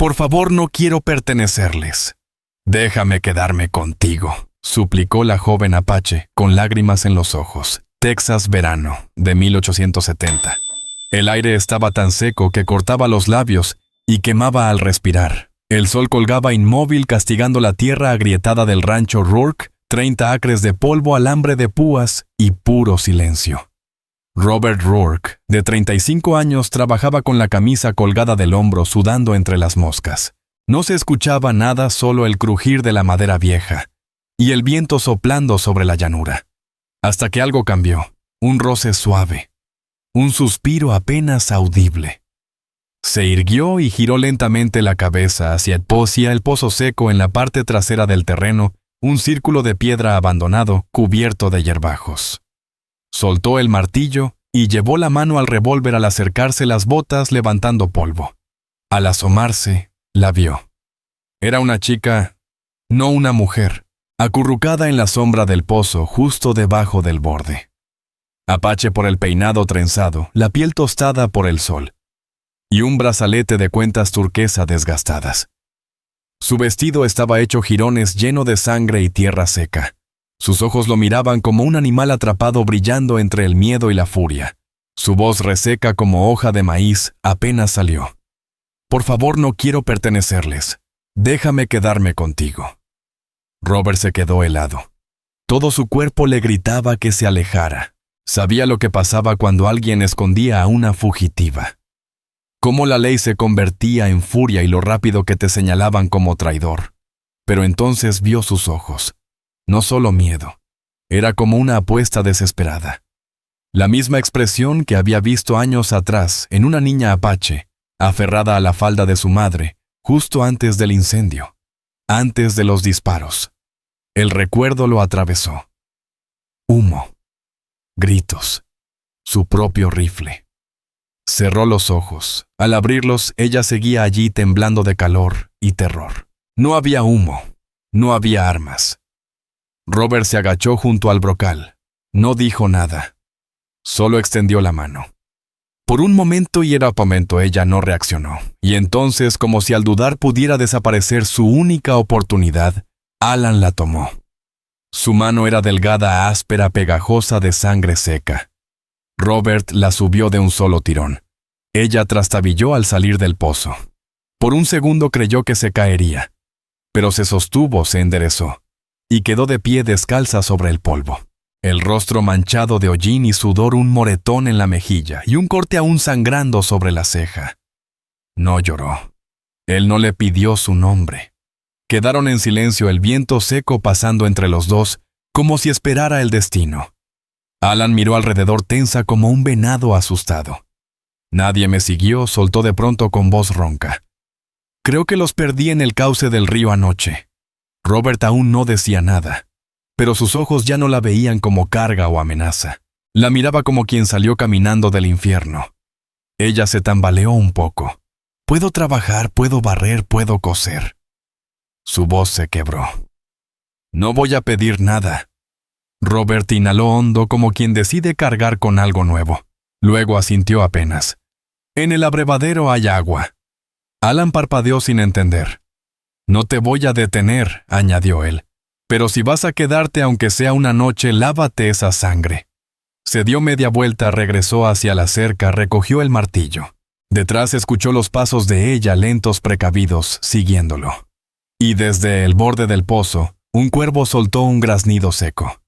Por favor, no quiero pertenecerles. Déjame quedarme contigo, suplicó la joven apache, con lágrimas en los ojos. Texas, verano, de 1870. El aire estaba tan seco que cortaba los labios y quemaba al respirar. El sol colgaba inmóvil castigando la tierra agrietada del rancho Rourke, 30 acres de polvo, alambre de púas y puro silencio. Robert Rourke, de 35 años, trabajaba con la camisa colgada del hombro, sudando entre las moscas. No se escuchaba nada, solo el crujir de la madera vieja y el viento soplando sobre la llanura. Hasta que algo cambió, un roce suave, un suspiro apenas audible. Se irguió y giró lentamente la cabeza hacia el pozo seco en la parte trasera del terreno, un círculo de piedra abandonado cubierto de hierbajos. Soltó el martillo y llevó la mano al revólver al acercarse las botas levantando polvo. Al asomarse, la vio. Era una chica, no una mujer, acurrucada en la sombra del pozo justo debajo del borde. Apache por el peinado trenzado, la piel tostada por el sol, y un brazalete de cuentas turquesa desgastadas. Su vestido estaba hecho jirones lleno de sangre y tierra seca. Sus ojos lo miraban como un animal atrapado brillando entre el miedo y la furia. Su voz reseca como hoja de maíz apenas salió. Por favor, no quiero pertenecerles. Déjame quedarme contigo. Robert se quedó helado. Todo su cuerpo le gritaba que se alejara. Sabía lo que pasaba cuando alguien escondía a una fugitiva. Cómo la ley se convertía en furia y lo rápido que te señalaban como traidor. Pero entonces vio sus ojos. No solo miedo, era como una apuesta desesperada. La misma expresión que había visto años atrás en una niña apache, aferrada a la falda de su madre, justo antes del incendio, antes de los disparos. El recuerdo lo atravesó. Humo, gritos, su propio rifle. Cerró los ojos. Al abrirlos, ella seguía allí temblando de calor y terror. No había humo, no había armas. Robert se agachó junto al brocal. No dijo nada. Solo extendió la mano. Por un momento y momento ella no reaccionó. Y entonces, como si al dudar pudiera desaparecer su única oportunidad, Alan la tomó. Su mano era delgada, áspera, pegajosa de sangre seca. Robert la subió de un solo tirón. Ella trastabilló al salir del pozo. Por un segundo creyó que se caería, pero se sostuvo, se enderezó y quedó de pie descalza sobre el polvo. El rostro manchado de hollín y sudor, un moretón en la mejilla y un corte aún sangrando sobre la ceja. No lloró. Él no le pidió su nombre. Quedaron en silencio, el viento seco pasando entre los dos, como si esperara el destino. Alan miró alrededor tensa como un venado asustado. Nadie me siguió, soltó de pronto con voz ronca. Creo que los perdí en el cauce del río anoche. Robert aún no decía nada, pero sus ojos ya no la veían como carga o amenaza. La miraba como quien salió caminando del infierno. Ella se tambaleó un poco. Puedo trabajar, puedo barrer, puedo coser. Su voz se quebró. No voy a pedir nada. Robert inhaló hondo como quien decide cargar con algo nuevo. Luego asintió apenas. En el abrevadero hay agua. Alan parpadeó sin entender. No te voy a detener, añadió él. Pero si vas a quedarte aunque sea una noche, lávate esa sangre. Se dio media vuelta, regresó hacia la cerca, recogió el martillo. Detrás escuchó los pasos de ella, lentos, precavidos, siguiéndolo. Y desde el borde del pozo, un cuervo soltó un graznido seco.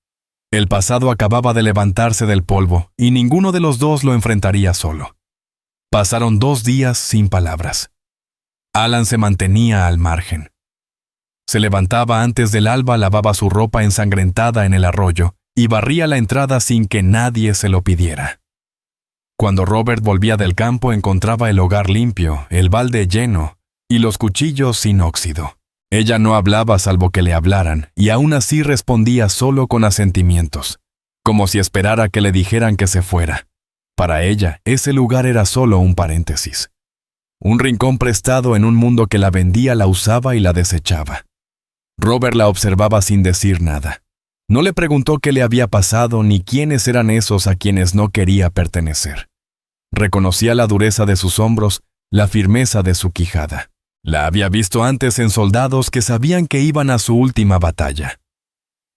El pasado acababa de levantarse del polvo, y ninguno de los dos lo enfrentaría solo. Pasaron 2 días sin palabras. Alan se mantenía al margen. Se levantaba antes del alba, lavaba su ropa ensangrentada en el arroyo y barría la entrada sin que nadie se lo pidiera. Cuando Robert volvía del campo encontraba el hogar limpio, el balde lleno y los cuchillos sin óxido. Ella no hablaba salvo que le hablaran, y aún así respondía solo con asentimientos, como si esperara que le dijeran que se fuera. Para ella, ese lugar era solo un paréntesis. Un rincón prestado en un mundo que la vendía, la usaba y la desechaba. Robert la observaba sin decir nada. No le preguntó qué le había pasado ni quiénes eran esos a quienes no quería pertenecer. Reconocía la dureza de sus hombros, la firmeza de su quijada. La había visto antes en soldados que sabían que iban a su última batalla.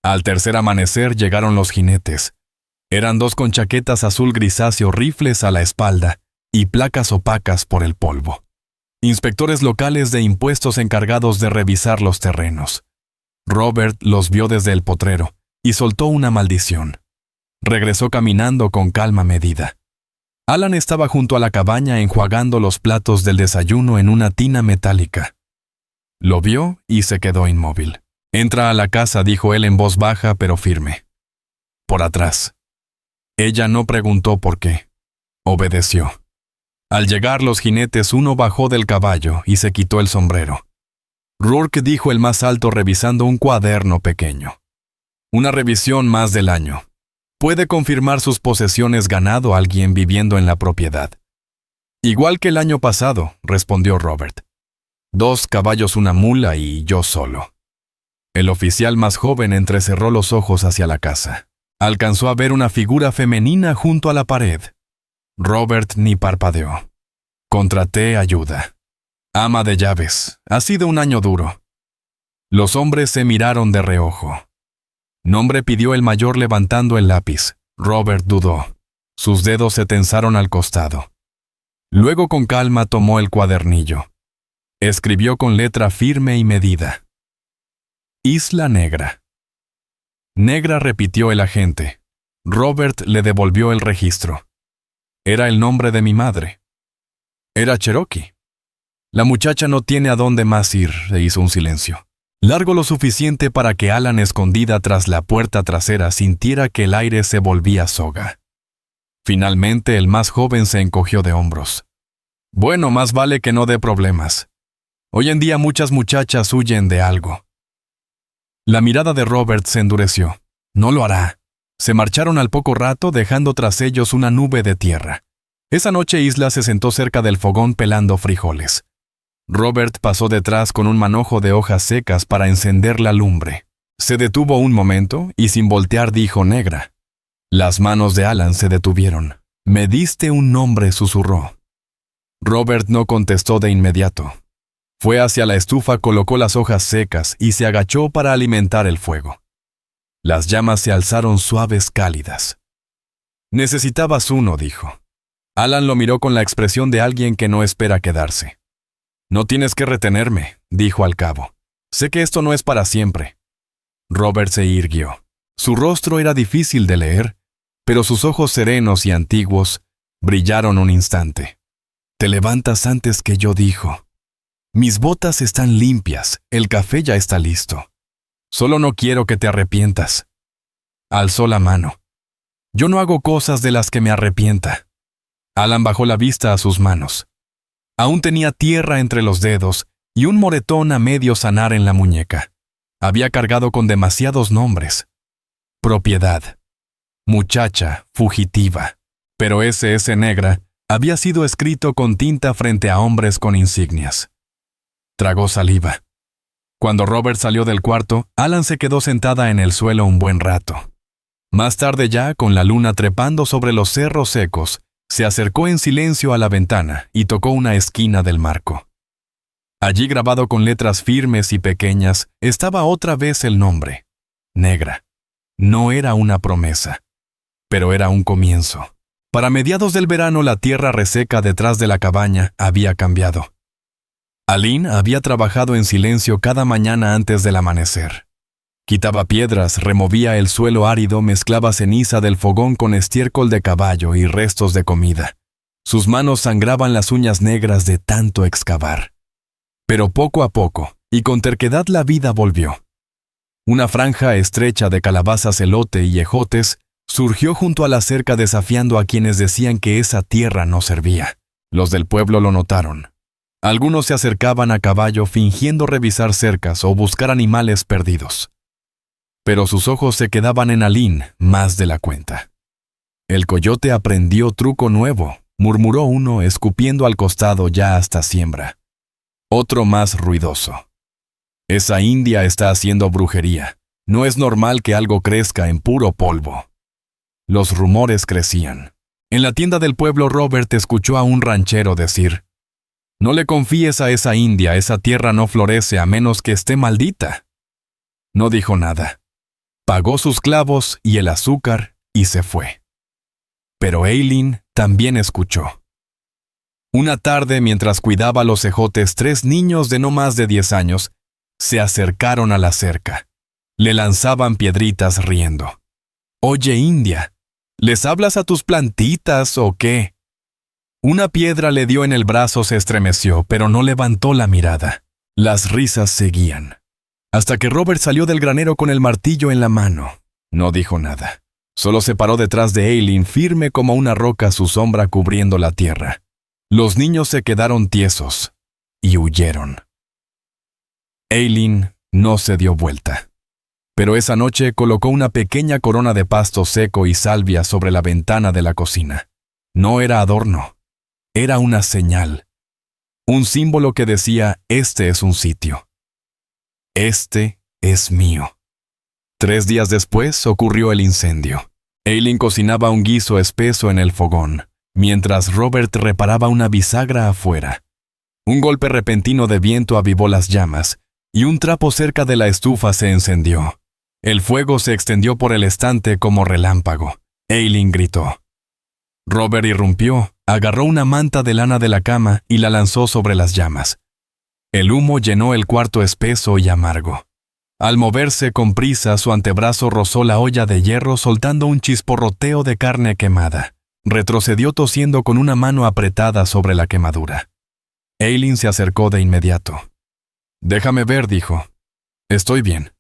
Al tercer amanecer llegaron los jinetes. Eran 2 con chaquetas azul grisáceo, rifles a la espalda y placas opacas por el polvo. Inspectores locales de impuestos encargados de revisar los terrenos. Robert los vio desde el potrero y soltó una maldición. Regresó caminando con calma medida. Alan estaba junto a la cabaña enjuagando los platos del desayuno en una tina metálica. Lo vio y se quedó inmóvil. «Entra a la casa», dijo él en voz baja pero firme. «Por atrás». Ella no preguntó por qué. Obedeció. Al llegar los jinetes, uno bajó del caballo y se quitó el sombrero. «Rourke», dijo el más alto revisando un cuaderno pequeño. «Una revisión más del año. Puede confirmar sus posesiones ganado alguien viviendo en la propiedad». «Igual que el año pasado», respondió Robert. «2 caballos, una mula y yo solo». El oficial más joven entrecerró los ojos hacia la casa. Alcanzó a ver una figura femenina junto a la pared. Robert ni parpadeó. «Contraté ayuda. Ama de llaves. Ha sido un año duro». Los hombres se miraron de reojo. «Nombre», pidió el mayor levantando el lápiz. Robert dudó. Sus dedos se tensaron al costado. Luego con calma tomó el cuadernillo. Escribió con letra firme y medida. «Isla Negra». «Negra», repitió el agente. Robert le devolvió el registro. «Era el nombre de mi madre». «Era Cherokee». «La muchacha no tiene a dónde más ir», e hizo un silencio. Largo lo suficiente para que Alan, escondida tras la puerta trasera, sintiera que el aire se volvía soga. Finalmente el más joven se encogió de hombros. «Bueno, más vale que no dé problemas. Hoy en día muchas muchachas huyen de algo». La mirada de Robert se endureció. «No lo hará». Se marcharon al poco rato, dejando tras ellos una nube de tierra. Esa noche Isla se sentó cerca del fogón pelando frijoles. Robert pasó detrás con un manojo de hojas secas para encender la lumbre. Se detuvo un momento y sin voltear dijo: «Negra». Las manos de Alan se detuvieron. «Me diste un nombre», susurró. Robert no contestó de inmediato. Fue hacia la estufa, colocó las hojas secas y se agachó para alimentar el fuego. Las llamas se alzaron suaves, cálidas. «Necesitabas uno», dijo. Alan lo miró con la expresión de alguien que no espera quedarse. «No tienes que retenerme», dijo al cabo. «Sé que esto no es para siempre». Robert se irguió. Su rostro era difícil de leer, pero sus ojos serenos y antiguos brillaron un instante. «Te levantas antes que yo», dijo. «Mis botas están limpias, el café ya está listo. Solo no quiero que te arrepientas». Alzó la mano. «Yo no hago cosas de las que me arrepienta». Alan bajó la vista a sus manos. Aún tenía tierra entre los dedos y un moretón a medio sanar en la muñeca. Había cargado con demasiados nombres. Propiedad. Muchacha, fugitiva. Pero SS Negra había sido escrito con tinta frente a hombres con insignias. Tragó saliva. Cuando Robert salió del cuarto, Alan se quedó sentada en el suelo un buen rato. Más tarde ya, con la luna trepando sobre los cerros secos, se acercó en silencio a la ventana y tocó una esquina del marco. Allí, grabado con letras firmes y pequeñas, estaba otra vez el nombre: Negra. No era una promesa, pero era un comienzo. Para mediados del verano, la tierra reseca detrás de la cabaña había cambiado. Aline había trabajado en silencio cada mañana antes del amanecer. Quitaba piedras, removía el suelo árido, mezclaba ceniza del fogón con estiércol de caballo y restos de comida. Sus manos sangraban las uñas negras de tanto excavar. Pero poco a poco, y con terquedad, la vida volvió. Una franja estrecha de calabazas, elote y ejotes surgió junto a la cerca, desafiando a quienes decían que esa tierra no servía. Los del pueblo lo notaron. Algunos se acercaban a caballo fingiendo revisar cercas o buscar animales perdidos. Pero sus ojos se quedaban en Aline más de la cuenta. «El coyote aprendió truco nuevo», murmuró uno, escupiendo al costado ya hasta siembra. Otro más ruidoso: «Esa india está haciendo brujería. No es normal que algo crezca en puro polvo». Los rumores crecían. En la tienda del pueblo, Robert escuchó a un ranchero decir: No le confíes a esa india, esa tierra no florece a menos que esté maldita. No dijo nada. Pagó sus clavos y el azúcar y se fue. Pero Eileen también escuchó. Una tarde, mientras cuidaba los ejotes, 3 niños de no más de 10 años se acercaron a la cerca. Le lanzaban piedritas riendo. «Oye, india, ¿les hablas a tus plantitas o qué?» Una piedra le dio en el brazo, se estremeció, pero no levantó la mirada. Las risas seguían. Hasta que Robert salió del granero con el martillo en la mano. No dijo nada. Solo se paró detrás de Eileen, firme como una roca, su sombra cubriendo la tierra. Los niños se quedaron tiesos y huyeron. Eileen no se dio vuelta. Pero esa noche colocó una pequeña corona de pasto seco y salvia sobre la ventana de la cocina. No era adorno. Era una señal. Un símbolo que decía: este es un sitio. Este es mío. 3 días después ocurrió el incendio. Eileen cocinaba un guiso espeso en el fogón, mientras Robert reparaba una bisagra afuera. Un golpe repentino de viento avivó las llamas, y un trapo cerca de la estufa se encendió. El fuego se extendió por el estante como relámpago. Eileen gritó. Robert irrumpió, agarró una manta de lana de la cama y la lanzó sobre las llamas. El humo llenó el cuarto espeso y amargo. Al moverse con prisa, su antebrazo rozó la olla de hierro soltando un chisporroteo de carne quemada. Retrocedió tosiendo con una mano apretada sobre la quemadura. Eileen se acercó de inmediato. «Déjame ver», dijo. «Estoy bien».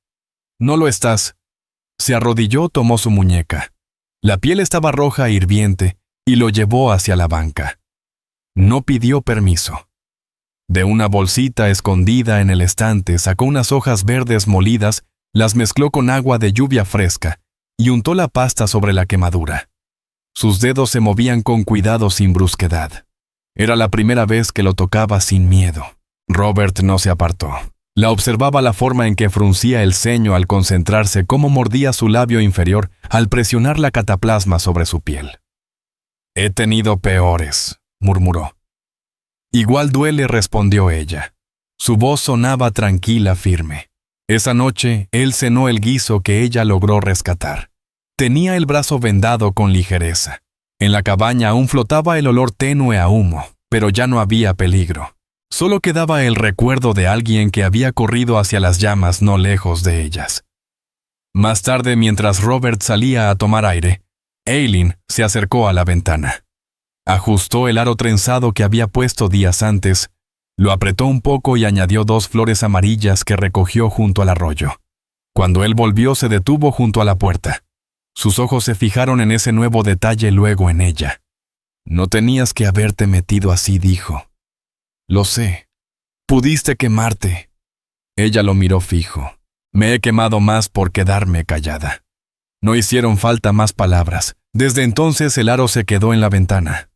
«No lo estás». Se arrodilló, tomó su muñeca. La piel estaba roja e hirviente y lo llevó hacia la banca. No pidió permiso. De una bolsita escondida en el estante sacó unas hojas verdes molidas, las mezcló con agua de lluvia fresca y untó la pasta sobre la quemadura. Sus dedos se movían con cuidado, sin brusquedad. Era la primera vez que lo tocaba sin miedo. Robert no se apartó. La observaba la forma en que fruncía el ceño al concentrarse, cómo mordía su labio inferior al presionar la cataplasma sobre su piel. «He tenido peores», murmuró. «Igual duele», respondió ella. Su voz sonaba tranquila, firme. Esa noche, él cenó el guiso que ella logró rescatar. Tenía el brazo vendado con ligereza. En la cabaña aún flotaba el olor tenue a humo, pero ya no había peligro. Solo quedaba el recuerdo de alguien que había corrido hacia las llamas no lejos de ellas. Más tarde, mientras Robert salía a tomar aire, Eileen se acercó a la ventana. Ajustó el aro trenzado que había puesto días antes, lo apretó un poco y añadió 2 flores amarillas que recogió junto al arroyo. Cuando él volvió, se detuvo junto a la puerta. Sus ojos se fijaron en ese nuevo detalle, luego en ella. «No tenías que haberte metido así», dijo. «Lo sé. Pudiste quemarte». Ella lo miró fijo. «Me he quemado más por quedarme callada». No hicieron falta más palabras. Desde entonces el aro se quedó en la ventana.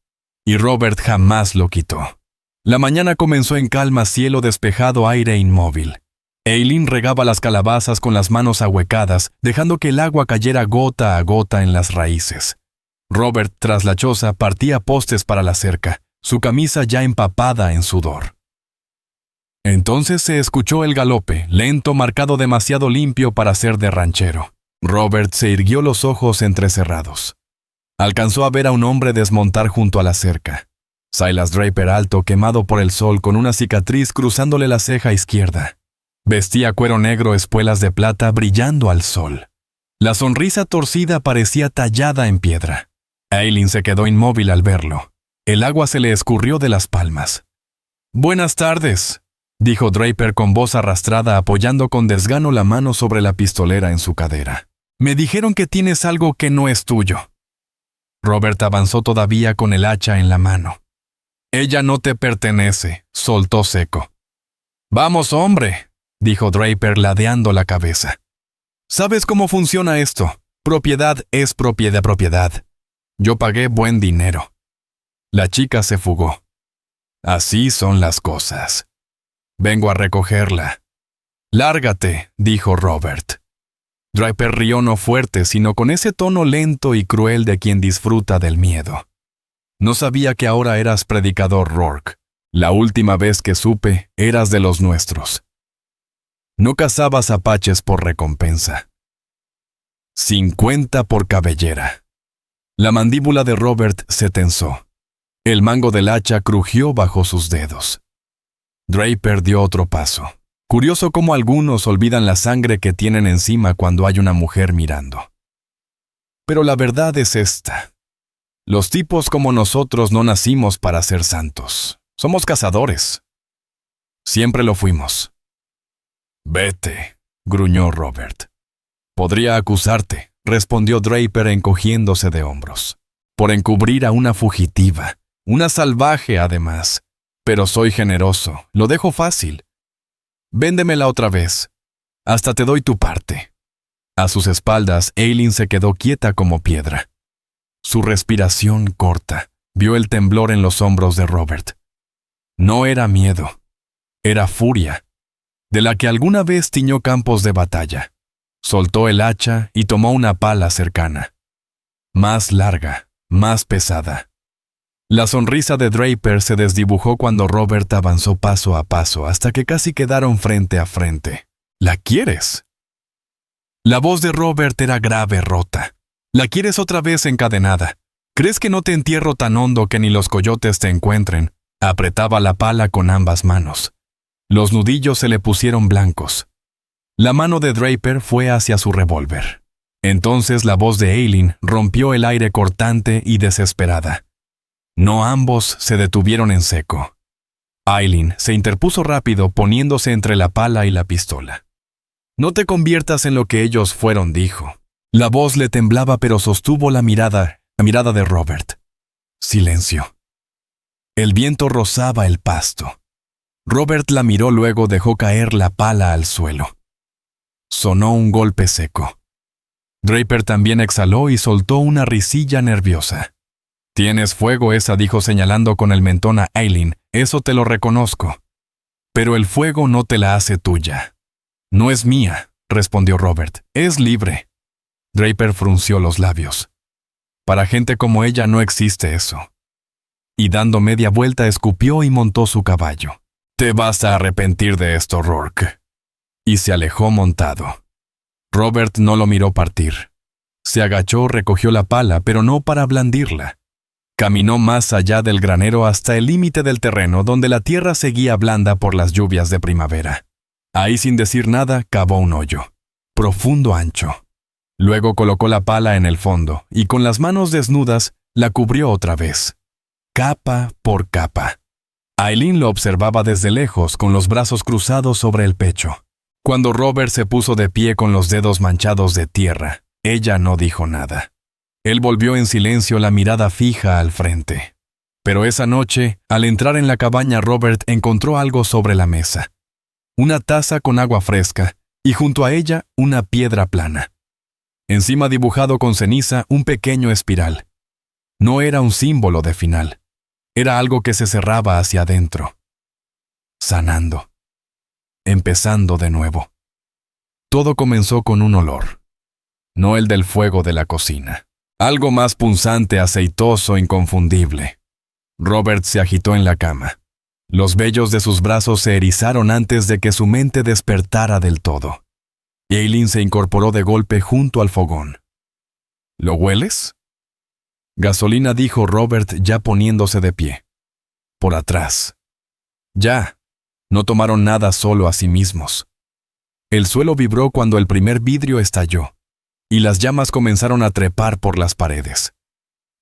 Y Robert jamás lo quitó. La mañana comenzó en calma, cielo despejado, aire inmóvil. Eileen regaba las calabazas con las manos ahuecadas, dejando que el agua cayera gota a gota en las raíces. Robert, tras la choza, partía postes para la cerca, su camisa ya empapada en sudor. Entonces se escuchó el galope, lento, marcado, demasiado limpio para ser de ranchero. Robert se irguió, los ojos entrecerrados. Alcanzó a ver a un hombre desmontar junto a la cerca. Silas Draper, alto, quemado por el sol, con una cicatriz cruzándole la ceja izquierda. Vestía cuero negro, espuelas de plata brillando al sol. La sonrisa torcida parecía tallada en piedra. Eileen se quedó inmóvil al verlo. El agua se le escurrió de las palmas. «Buenas tardes», dijo Draper con voz arrastrada, apoyando con desgano la mano sobre la pistolera en su cadera. «Me dijeron que tienes algo que no es tuyo». Robert avanzó todavía con el hacha en la mano. «Ella no te pertenece», soltó seco. «Vamos, hombre», dijo Draper ladeando la cabeza. «¿Sabes cómo funciona esto? Propiedad es propiedad. Yo pagué buen dinero». La chica se fugó. «Así son las cosas. Vengo a recogerla». «Lárgate», dijo Robert. Draper rió, no fuerte, sino con ese tono lento y cruel de quien disfruta del miedo. «No sabía que ahora eras predicador, Rourke». La última vez que supe, eras de los nuestros. No cazabas apaches por recompensa. 50 por cabellera. La mandíbula de Robert se tensó. El mango del hacha crujió bajo sus dedos. Draper dio otro paso. Curioso cómo algunos olvidan la sangre que tienen encima cuando hay una mujer mirando. Pero la verdad es esta. Los tipos como nosotros no nacimos para ser santos. Somos cazadores. Siempre lo fuimos. Vete, gruñó Robert. Podría acusarte, respondió Draper encogiéndose de hombros, por encubrir a una fugitiva, una salvaje además. Pero soy generoso, lo dejo fácil. Véndemela otra vez. Hasta te doy tu parte. A sus espaldas, Eileen se quedó quieta como piedra. Su respiración corta, vio el temblor en los hombros de Robert. No era miedo, era furia, de la que alguna vez tiñó campos de batalla. Soltó el hacha y tomó una pala cercana. Más larga, más pesada. La sonrisa de Draper se desdibujó cuando Robert avanzó paso a paso hasta que casi quedaron frente a frente. ¿La quieres? La voz de Robert era grave, rota. ¿La quieres otra vez encadenada? ¿Crees que no te entierro tan hondo que ni los coyotes te encuentren? Apretaba la pala con ambas manos. Los nudillos se le pusieron blancos. La mano de Draper fue hacia su revólver. Entonces la voz de Eileen rompió el aire cortante y desesperada. No ambos se detuvieron en seco. Eileen se interpuso rápido poniéndose entre la pala y la pistola. No te conviertas en lo que ellos fueron, dijo. La voz le temblaba pero sostuvo la mirada de Robert. Silencio. El viento rozaba el pasto. Robert la miró, luego dejó caer la pala al suelo. Sonó un golpe seco. Draper también exhaló y soltó una risilla nerviosa. Tienes fuego esa, dijo señalando con el mentón a Eileen. Eso te lo reconozco. Pero el fuego no te la hace tuya. No es mía, respondió Robert. Es libre. Draper frunció los labios. Para gente como ella no existe eso. Y dando media vuelta escupió y montó su caballo. Te vas a arrepentir de esto, Rourke. Y se alejó montado. Robert no lo miró partir. Se agachó, recogió la pala, pero no para blandirla. Caminó más allá del granero hasta el límite del terreno donde la tierra seguía blanda por las lluvias de primavera. Ahí, sin decir nada, cavó un hoyo, profundo, ancho. Luego colocó la pala en el fondo y con las manos desnudas la cubrió otra vez, capa por capa. Eileen lo observaba desde lejos con los brazos cruzados sobre el pecho. Cuando Robert se puso de pie con los dedos manchados de tierra, ella no dijo nada. Él volvió en silencio la mirada fija al frente. Pero esa noche, al entrar en la cabaña, Robert encontró algo sobre la mesa. Una taza con agua fresca y junto a ella una piedra plana. Encima, dibujado con ceniza, un pequeño espiral. No era un símbolo de final. Era algo que se cerraba hacia adentro. Sanando. Empezando de nuevo. Todo comenzó con un olor. No el del fuego de la cocina. Algo más punzante, aceitoso, inconfundible. Robert se agitó en la cama. Los vellos de sus brazos se erizaron antes de que su mente despertara del todo. Eileen se incorporó de golpe junto al fogón. ¿Lo hueles? Gasolina, dijo Robert, ya poniéndose de pie. Por atrás. Ya. No tomaron nada solo a sí mismos. El suelo vibró cuando el primer vidrio estalló, y las llamas comenzaron a trepar por las paredes.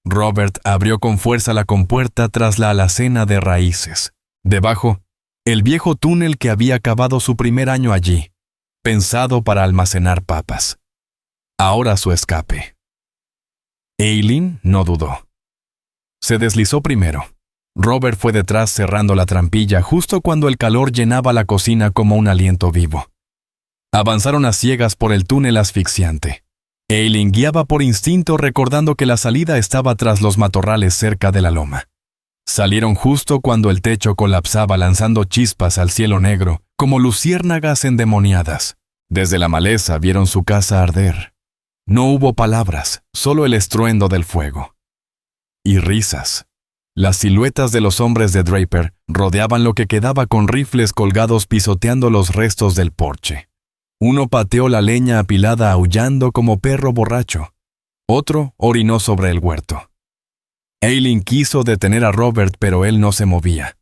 Robert abrió con fuerza la compuerta tras la alacena de raíces. Debajo, el viejo túnel que había cavado su primer año allí, pensado para almacenar papas. Ahora su escape. Eileen no dudó. Se deslizó primero. Robert fue detrás cerrando la trampilla justo cuando el calor llenaba la cocina como un aliento vivo. Avanzaron a ciegas por el túnel asfixiante. Eileen guiaba por instinto, recordando que la salida estaba tras los matorrales cerca de la loma. Salieron justo cuando el techo colapsaba lanzando chispas al cielo negro, como luciérnagas endemoniadas. Desde la maleza vieron su casa arder. No hubo palabras, solo el estruendo del fuego. Y risas. Las siluetas de los hombres de Draper rodeaban lo que quedaba con rifles colgados pisoteando los restos del porche. Uno pateó la leña apilada aullando como perro borracho. Otro orinó sobre el huerto. Eileen quiso detener a Robert, pero él no se movía.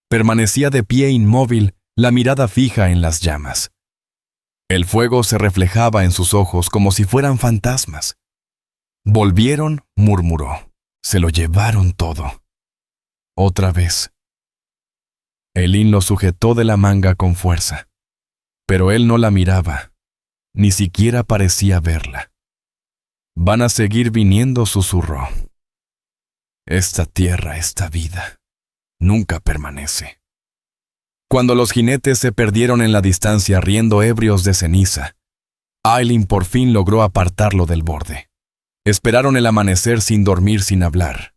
Permanecía de pie inmóvil, la mirada fija en las llamas. El fuego se reflejaba en sus ojos como si fueran fantasmas. Volvieron, murmuró. Se lo llevaron todo. Otra vez. Eileen lo sujetó de la manga con fuerza. Pero él no la miraba. Ni siquiera parecía verla. Van a seguir viniendo, susurró. Esta tierra, esta vida, nunca permanece. Cuando los jinetes se perdieron en la distancia riendo ebrios de ceniza, Eileen por fin logró apartarlo del borde. Esperaron el amanecer sin dormir, sin hablar.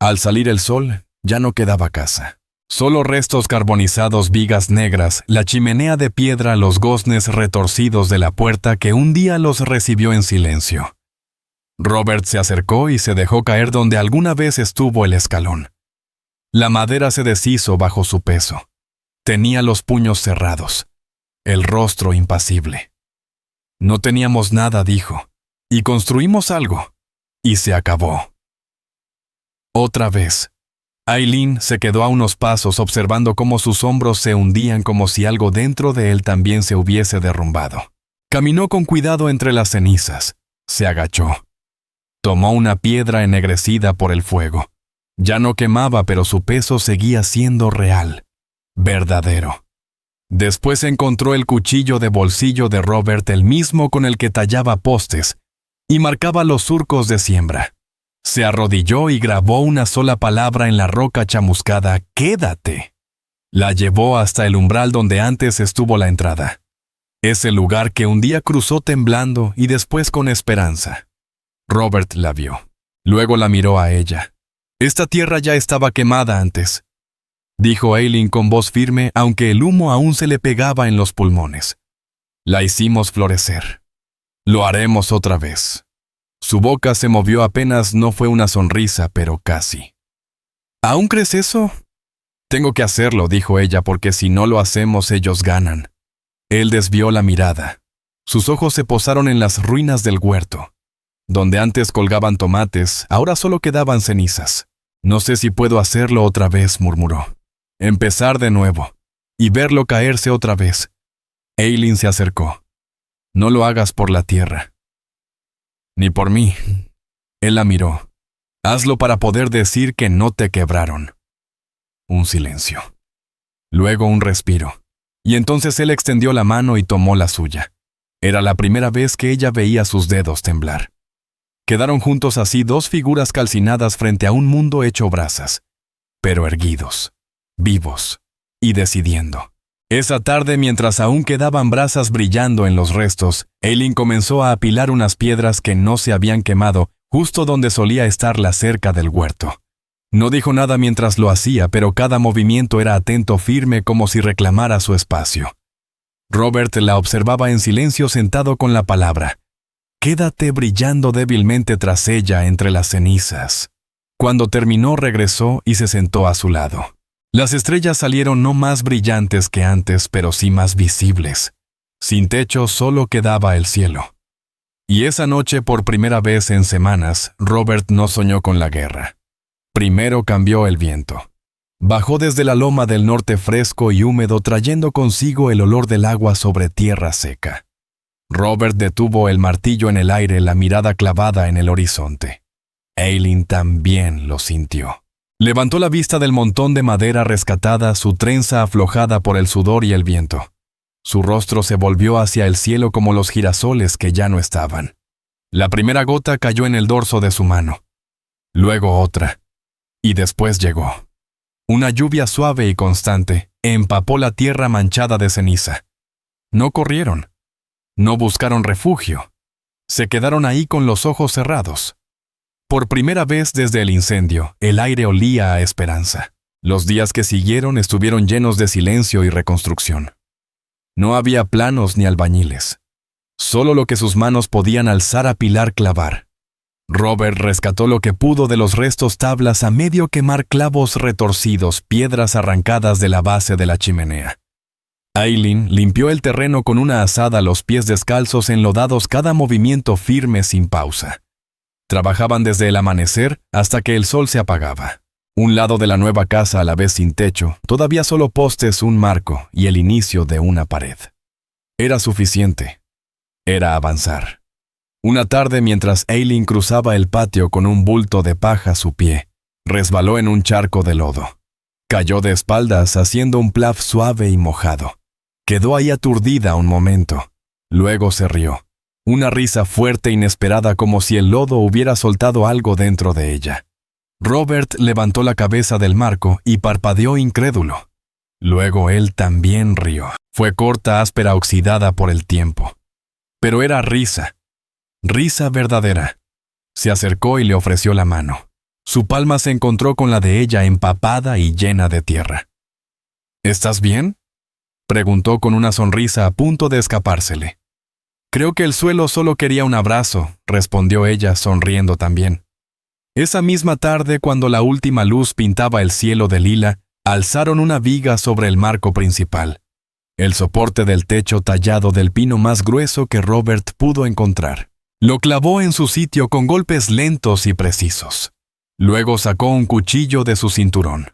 Al salir el sol, ya no quedaba casa. Solo restos carbonizados, vigas negras, la chimenea de piedra, los goznes retorcidos de la puerta que un día los recibió en silencio. Robert se acercó y se dejó caer donde alguna vez estuvo el escalón. La madera se deshizo bajo su peso. Tenía los puños cerrados, el rostro impasible. No teníamos nada, dijo, y construimos algo, y se acabó. Otra vez. Eileen se quedó a unos pasos observando cómo sus hombros se hundían como si algo dentro de él también se hubiese derrumbado. Caminó con cuidado entre las cenizas. Se agachó. Tomó una piedra ennegrecida por el fuego. Ya no quemaba, pero su peso seguía siendo real, verdadero. Después encontró el cuchillo de bolsillo de Robert, el mismo con el que tallaba postes, y marcaba los surcos de siembra. Se arrodilló y grabó una sola palabra en la roca chamuscada: «Quédate». La llevó hasta el umbral donde antes estuvo la entrada. Ese lugar que un día cruzó temblando y después con esperanza. Robert la vio. Luego la miró a ella. Esta tierra ya estaba quemada antes, dijo Eileen con voz firme, aunque el humo aún se le pegaba en los pulmones. La hicimos florecer. Lo haremos otra vez. Su boca se movió apenas, no fue una sonrisa, pero casi. ¿Aún crees eso? Tengo que hacerlo, dijo ella, porque si no lo hacemos ellos ganan. Él desvió la mirada. Sus ojos se posaron en las ruinas del huerto. Donde antes colgaban tomates, ahora solo quedaban cenizas. No sé si puedo hacerlo otra vez, murmuró. Empezar de nuevo. Y verlo caerse otra vez. Eileen se acercó. No lo hagas por la tierra. Ni por mí. Él la miró. Hazlo para poder decir que no te quebraron. Un silencio. Luego un respiro. Y entonces él extendió la mano y tomó la suya. Era la primera vez que ella veía sus dedos temblar. Quedaron juntos así dos figuras calcinadas frente a un mundo hecho brasas, pero erguidos, vivos y decidiendo. Esa tarde, mientras aún quedaban brasas brillando en los restos, Eileen comenzó a apilar unas piedras que no se habían quemado justo donde solía estar la cerca del huerto. No dijo nada mientras lo hacía, pero cada movimiento era atento, firme, como si reclamara su espacio. Robert la observaba en silencio sentado con la palabra. Quédate brillando débilmente tras ella entre las cenizas. Cuando terminó, regresó y se sentó a su lado. Las estrellas salieron no más brillantes que antes, pero sí más visibles. Sin techo solo quedaba el cielo. Y esa noche, por primera vez en semanas, Robert no soñó con la guerra. Primero cambió el viento. Bajó desde la loma del norte fresco y húmedo, trayendo consigo el olor del agua sobre tierra seca. Robert detuvo el martillo en el aire, la mirada clavada en el horizonte. Eileen también lo sintió. Levantó la vista del montón de madera rescatada, su trenza aflojada por el sudor y el viento. Su rostro se volvió hacia el cielo como los girasoles que ya no estaban. La primera gota cayó en el dorso de su mano. Luego otra. Y después llegó. Una lluvia suave y constante empapó la tierra manchada de ceniza. No corrieron. No buscaron refugio. Se quedaron ahí con los ojos cerrados. Por primera vez desde el incendio, el aire olía a esperanza. Los días que siguieron estuvieron llenos de silencio y reconstrucción. No había planos ni albañiles. Solo lo que sus manos podían alzar, apilar, clavar. Robert rescató lo que pudo de los restos tablas a medio quemar clavos retorcidos, piedras arrancadas de la base de la chimenea. Eileen limpió el terreno con una azada, los pies descalzos enlodados, cada movimiento firme sin pausa. Trabajaban desde el amanecer hasta que el sol se apagaba. Un lado de la nueva casa a la vez sin techo, todavía solo postes, un marco y el inicio de una pared. Era suficiente. Era avanzar. Una tarde, mientras Eileen cruzaba el patio con un bulto de paja a su pie, resbaló en un charco de lodo. Cayó de espaldas haciendo un plaf suave y mojado. Quedó ahí aturdida un momento. Luego se rió. Una risa fuerte e inesperada, como si el lodo hubiera soltado algo dentro de ella. Robert levantó la cabeza del marco y parpadeó incrédulo. Luego él también rió. Fue corta, áspera, oxidada por el tiempo. Pero era risa. Risa verdadera. Se acercó y le ofreció la mano. Su palma se encontró con la de ella, empapada y llena de tierra. ¿Estás bien?, preguntó con una sonrisa a punto de escapársele. Creo que el suelo solo quería un abrazo, respondió ella, sonriendo también. Esa misma tarde, cuando la última luz pintaba el cielo de lila, alzaron una viga sobre el marco principal, el soporte del techo tallado del pino más grueso que Robert pudo encontrar. Lo clavó en su sitio con golpes lentos y precisos. Luego sacó un cuchillo de su cinturón.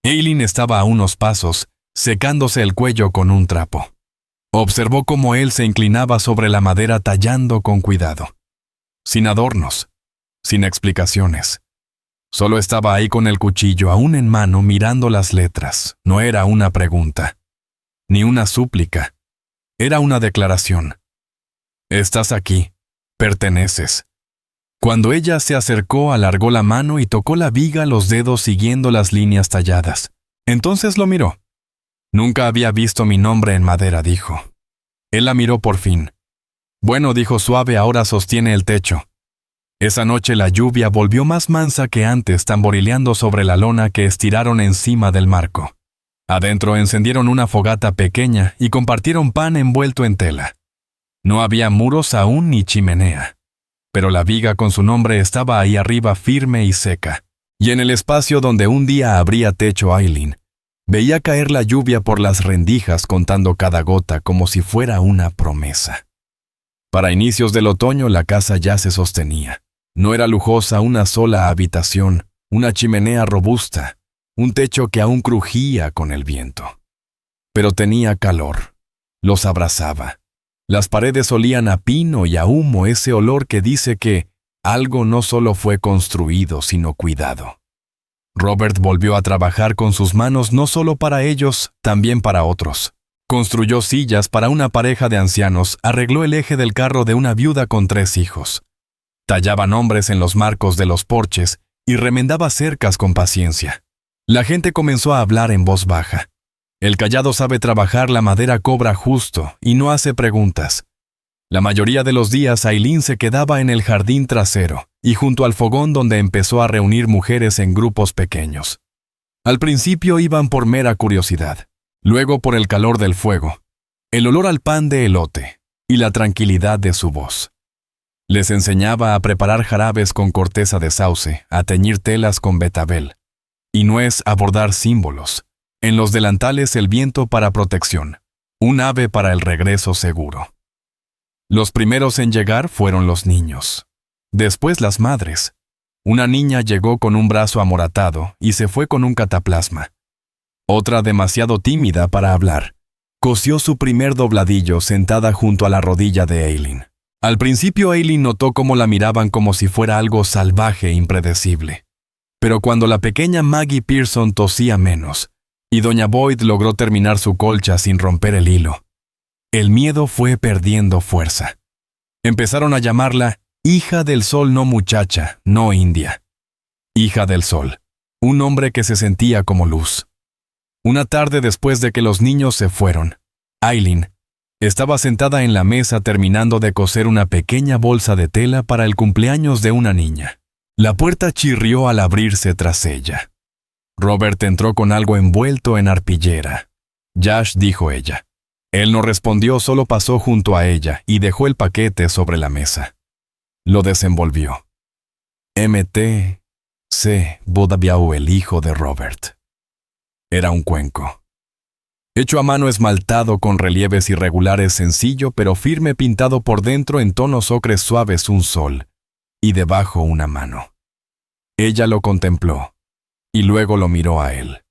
Eileen estaba a unos pasos, secándose el cuello con un trapo. Observó cómo él se inclinaba sobre la madera tallando con cuidado. Sin adornos, sin explicaciones. Solo estaba ahí con el cuchillo aún en mano, mirando las letras. No era una pregunta, ni una súplica. Era una declaración. Estás aquí. Perteneces. Cuando ella se acercó, alargó la mano y tocó la viga, los dedos siguiendo las líneas talladas. Entonces lo miró. Nunca había visto mi nombre en madera, dijo. Él la miró por fin. Bueno, dijo suave, ahora sostiene el techo. Esa noche la lluvia volvió más mansa que antes, tamborileando sobre la lona que estiraron encima del marco. Adentro encendieron una fogata pequeña y compartieron pan envuelto en tela. No había muros aún ni chimenea, pero la viga con su nombre estaba ahí arriba, firme y seca. Y en el espacio donde un día habría techo Eileen, veía caer la lluvia por las rendijas, contando cada gota como si fuera una promesa. Para inicios del otoño la casa ya se sostenía. No era lujosa, una sola habitación, una chimenea robusta, un techo que aún crujía con el viento. Pero tenía calor. Los abrazaba. Las paredes olían a pino y a humo, ese olor que dice que algo no solo fue construido, sino cuidado. Robert volvió a trabajar con sus manos, no solo para ellos, también para otros. Construyó sillas para una pareja de ancianos, arregló el eje del carro de una viuda con 3 hijos. Tallaba nombres en los marcos de los porches y remendaba cercas con paciencia. La gente comenzó a hablar en voz baja. El callado sabe trabajar, la madera cobra justo y no hace preguntas. La mayoría de los días Eileen se quedaba en el jardín trasero y junto al fogón, donde empezó a reunir mujeres en grupos pequeños. Al principio iban por mera curiosidad, luego por el calor del fuego, el olor al pan de elote y la tranquilidad de su voz. Les enseñaba a preparar jarabes con corteza de sauce, a teñir telas con betabel y nuez, a bordar símbolos. En los delantales el viento para protección, un ave para el regreso seguro. Los primeros en llegar fueron los niños. Después las madres. Una niña llegó con un brazo amoratado y se fue con un cataplasma. Otra, demasiado tímida para hablar, cosió su primer dobladillo sentada junto a la rodilla de Eileen. Al principio Eileen notó cómo la miraban como si fuera algo salvaje e impredecible. Pero cuando la pequeña Maggie Pearson tosía menos, y doña Boyd logró terminar su colcha sin romper el hilo, el miedo fue perdiendo fuerza. Empezaron a llamarla hija del sol, no muchacha, no india. Hija del sol, un nombre que se sentía como luz. Una tarde después de que los niños se fueron, Eileen estaba sentada en la mesa terminando de coser una pequeña bolsa de tela para el cumpleaños de una niña. La puerta chirrió al abrirse tras ella. Robert entró con algo envuelto en arpillera. Yash, dijo ella. Él no respondió, solo pasó junto a ella y dejó el paquete sobre la mesa. Lo desenvolvió. M.T.C. Bodaviau, el hijo de Robert. Era un cuenco. Hecho a mano esmaltado con relieves irregulares, sencillo pero firme, pintado por dentro en tonos ocres suaves un sol, y debajo una mano. Ella lo contempló, y luego lo miró a él.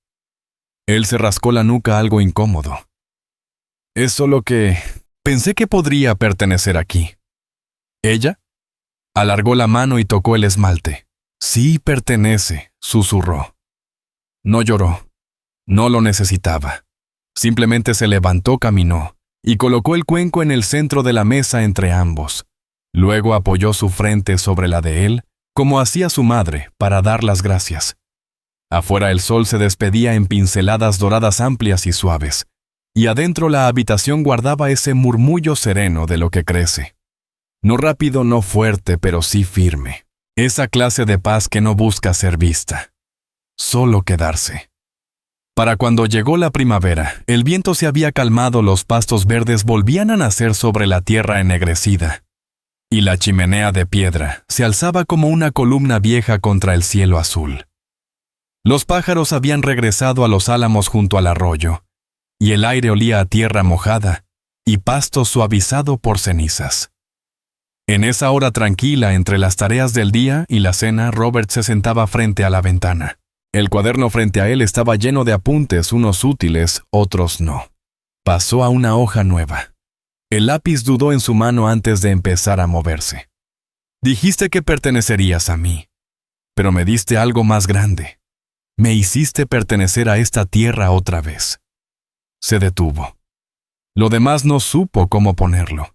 Él se rascó la nuca algo incómodo. Es solo que pensé que podría pertenecer aquí. ¿Ella? Alargó la mano y tocó el esmalte. Sí, pertenece, susurró. No lloró. No lo necesitaba. Simplemente se levantó, caminó, y colocó el cuenco en el centro de la mesa entre ambos. Luego apoyó su frente sobre la de él, como hacía su madre, para dar las gracias. Afuera el sol se despedía en pinceladas doradas amplias y suaves, y adentro la habitación guardaba ese murmullo sereno de lo que crece. No rápido, no fuerte, pero sí firme. Esa clase de paz que no busca ser vista. Solo quedarse. Para cuando llegó la primavera, el viento se había calmado, los pastos verdes volvían a nacer sobre la tierra ennegrecida, y la chimenea de piedra se alzaba como una columna vieja contra el cielo azul. Los pájaros habían regresado a los álamos junto al arroyo, y el aire olía a tierra mojada y pasto suavizado por cenizas. En esa hora tranquila entre las tareas del día y la cena, Robert se sentaba frente a la ventana. El cuaderno frente a él estaba lleno de apuntes, unos útiles, otros no. Pasó a una hoja nueva. El lápiz dudó en su mano antes de empezar a moverse. Dijiste que pertenecerías a mí, pero me diste algo más grande. Me hiciste pertenecer a esta tierra otra vez. Se detuvo. Lo demás no supo cómo ponerlo.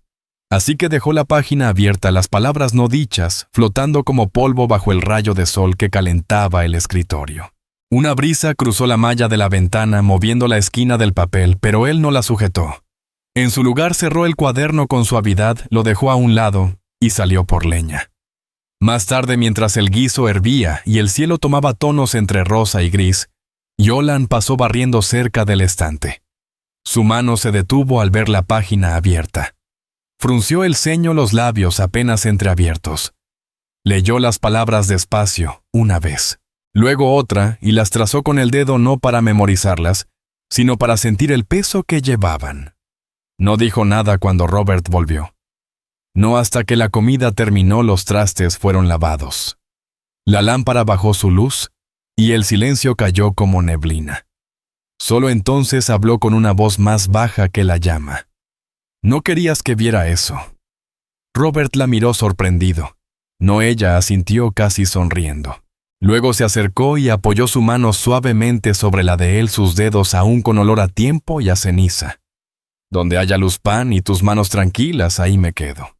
Así que dejó la página abierta, las palabras no dichas, flotando como polvo bajo el rayo de sol que calentaba el escritorio. Una brisa cruzó la malla de la ventana, moviendo la esquina del papel, pero él no la sujetó. En su lugar cerró el cuaderno con suavidad, lo dejó a un lado y salió por leña. Más tarde, mientras el guiso hervía y el cielo tomaba tonos entre rosa y gris, Yolan pasó barriendo cerca del estante. Su mano se detuvo al ver la página abierta. Frunció el ceño, los labios apenas entreabiertos. Leyó las palabras despacio, una vez, luego otra, y las trazó con el dedo no para memorizarlas, sino para sentir el peso que llevaban. No dijo nada cuando Robert volvió. No hasta que la comida terminó, los trastes fueron lavados. La lámpara bajó su luz, y el silencio cayó como neblina. Solo entonces habló con una voz más baja que la llama. No querías que viera eso. Robert la miró sorprendido. No, ella asintió casi sonriendo. Luego se acercó y apoyó su mano suavemente sobre la de él, sus dedos aún con olor a tiempo y a ceniza. Donde haya luz, pan y tus manos tranquilas, ahí me quedo.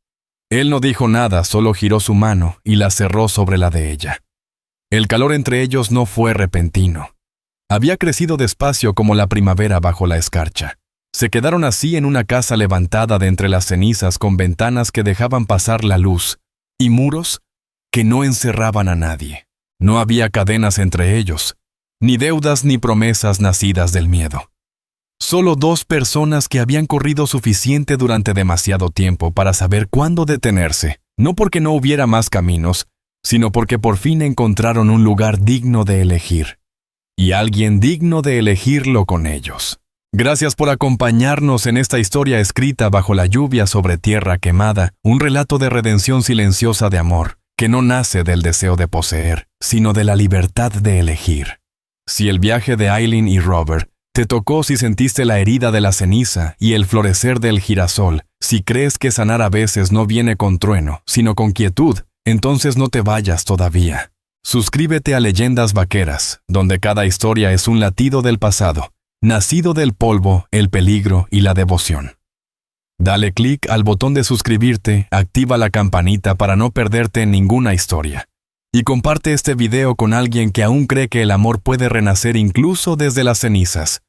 Él no dijo nada, solo giró su mano y la cerró sobre la de ella. El calor entre ellos no fue repentino. Había crecido despacio como la primavera bajo la escarcha. Se quedaron así en una casa levantada de entre las cenizas, con ventanas que dejaban pasar la luz y muros que no encerraban a nadie. No había cadenas entre ellos, ni deudas ni promesas nacidas del miedo. Solo dos personas que habían corrido suficiente durante demasiado tiempo para saber cuándo detenerse, no porque no hubiera más caminos, sino porque por fin encontraron un lugar digno de elegir, y alguien digno de elegirlo con ellos. Gracias por acompañarnos en esta historia escrita bajo la lluvia sobre tierra quemada, un relato de redención silenciosa de amor, que no nace del deseo de poseer, sino de la libertad de elegir. Si el viaje de Eileen y Robert te tocó, si sentiste la herida de la ceniza y el florecer del girasol, si crees que sanar a veces no viene con trueno, sino con quietud, entonces no te vayas todavía. Suscríbete a Leyendas Vaqueras, donde cada historia es un latido del pasado, nacido del polvo, el peligro y la devoción. Dale clic al botón de suscribirte, activa la campanita para no perderte ninguna historia. Y comparte este video con alguien que aún cree que el amor puede renacer incluso desde las cenizas.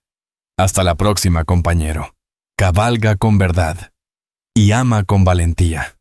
Hasta la próxima, compañero. Cabalga con verdad y ama con valentía.